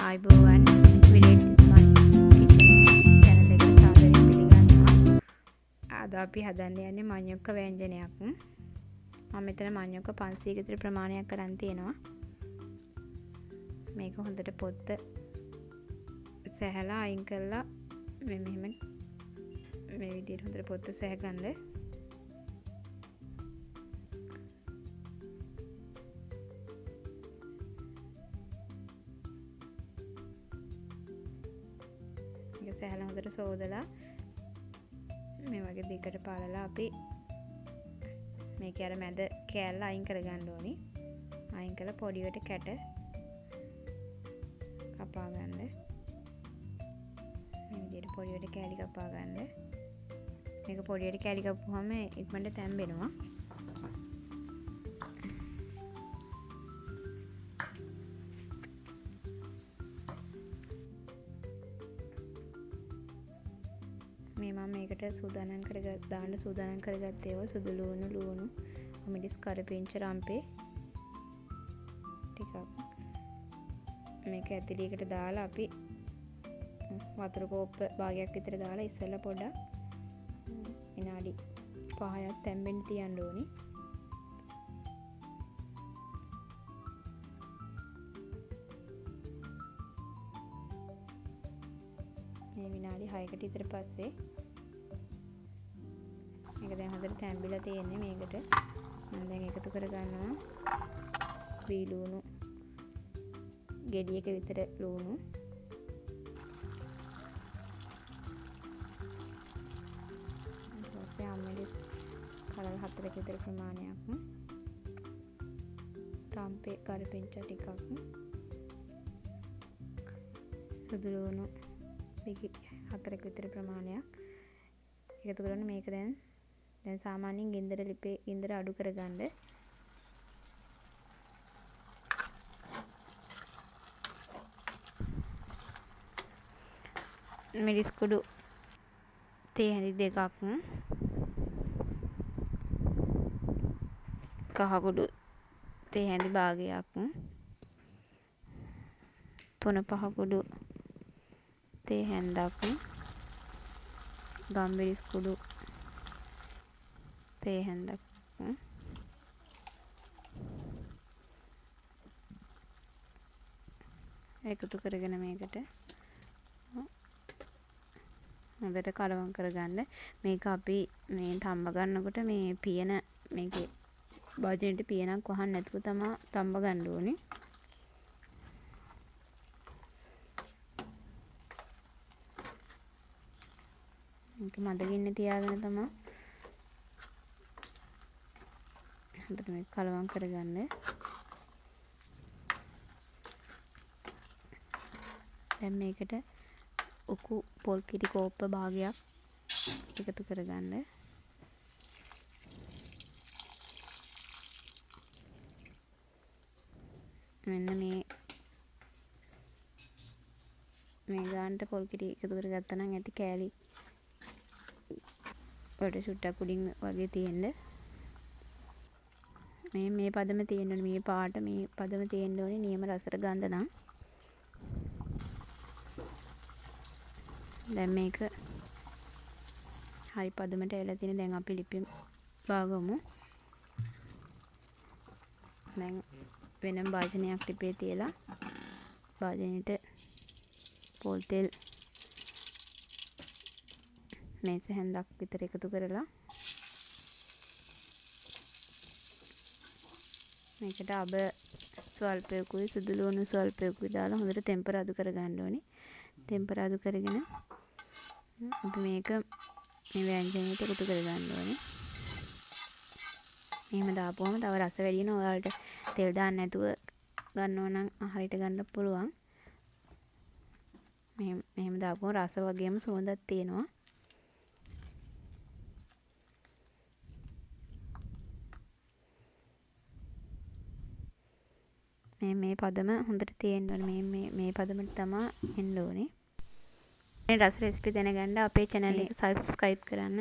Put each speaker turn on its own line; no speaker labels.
ආයිබෝවන් village smart kitchen channel එකට සාදරයෙන් පිළිගන්නවා. අද අපි හදන්න යන්නේ manioc ව්‍යංජනයක්. මම මෙතන manioc 500 ක විතර ප්‍රමාණයක් කරන් තියෙනවා. මේක හොඳට පොත්ත සැහැලා අයින් කරලා මෙහෙම මේ විදිහට හොඳට පොත්ත සැහැගන්න. සැහැලා හොඳට සෝදලා මේ වගේ දිගට පාලලා අපි මේකේ අර මැද කෑල්ල අයින් කරගන්න ඕනි. අයින් කරලා පොඩියට කැට කපා ගන්න. මේ විදිහට පොඩියට කෑලි කපා ගන්න. මේක පොඩියට කෑලි කපුවාම ඉක්මනට තැම්බෙනවා. මේ මම මේකට සූදානම් දාන්න සූදානම් කරගත්තේ ඒවා සුදු ලුණු මිරිස් කරපිංච රම්පේ ටිකක් මේක ඇතිලියකට දාලා අපි වතුර කෝප්ප භාගයක් විතර දාලා ඉස්සෙල්ලා පොඩ්ඩක් විනාඩි 5ක් තැම්බෙන්න තියන්න ඕනි. මේ විනාඩි 6කට විතර පස්සේ මේක දැන් හොඳට තැම්බිලා තියෙන්නේ. මේකට මම දැන් එකතු කරගන්නවා වී ලුණු ගෙඩියක විතර ලුණු, ඊපස්සේ අම්මලිස් කලල් 4ක විතර ප්‍රමාණයක්, රම්පේ කරපිංචා ටිකක්, සුදු ලුණු 4ක විතර ප්‍රමාණයක් එකතු කරගෙන මේක දැන් සාමාන්‍යයෙන් ගින්දර අඩු කරගන්න. මිරිස් කුඩු තේ හැඳි 2ක්, කහ කුඩු තේ හැඳි භාගයක්, 3-5 කුඩු තේ හැන්දක්, ගම්මිරිස් කුඩු තේ හැන්දක්, එකතු කරගෙන මේකට හොඳට කලවම් කරගන්න. මේක අපි මේ තම්බ ගන්නකොට මේ පියන මේකේ භාජනෙට පියනක් වහන්න නැතුව තමයි තම්බ ගන්න ඕනේ. මේක මඩගින්න තියාගෙන තමයි හොඳට මේක කලවම් කරගන්න. දැන් මේකට උකු පොල් කිරි කෝප්ප භාගයක් එකතු කරගන්න. මෙන්න මේ ගානට පොල් කිරි එකතු කරගත්තා නම් ඇති කෑලි වලට සුට්ටක් උඩින් වගේ තියෙන්න. මේ පදම තියෙන්න ඕනේ. මේ පාට මේ පදම තියෙන්න ඕනේ නියම රසට ගන්න නම්. දැන් මේක හයි පදමට ඇවිල්ලා තියෙන. දැන් අපි ලිපි බාගමු. දැන් වෙනම භාජනයක් ලිපේ තියලා භාජනෙට පොල් තෙල් මේස හැන්දක් විතර එකතු කරලා මේකට අබ ස්වල්පයකුයි සුදු ලුණු ස්වල්පයකුයි දාලා හොඳට තෙම්පරාදු කරගන්න ඕනේ. තෙම්පරාදු කරගෙන අපි මේක මේ ව්‍යංජනයට එකතු කරගන්න ඕනේ. එහෙම දාපුවම තව රස වැඩි වෙනවා. ඔයාලට තෙල් දාන්න නැතුව ගන්නව නම් හරියට ගන්න පුළුවන්. මෙහෙම දාපුවම රස වගේම සුවඳක් තියෙනවා. මේ පදම හොඳට තියෙන්න ඕනේ. මේ පදමට තමයි එන්න ඕනේ. මේ රස රෙසිපි දැනගන්න අපේ channel එක subscribe කරන්න.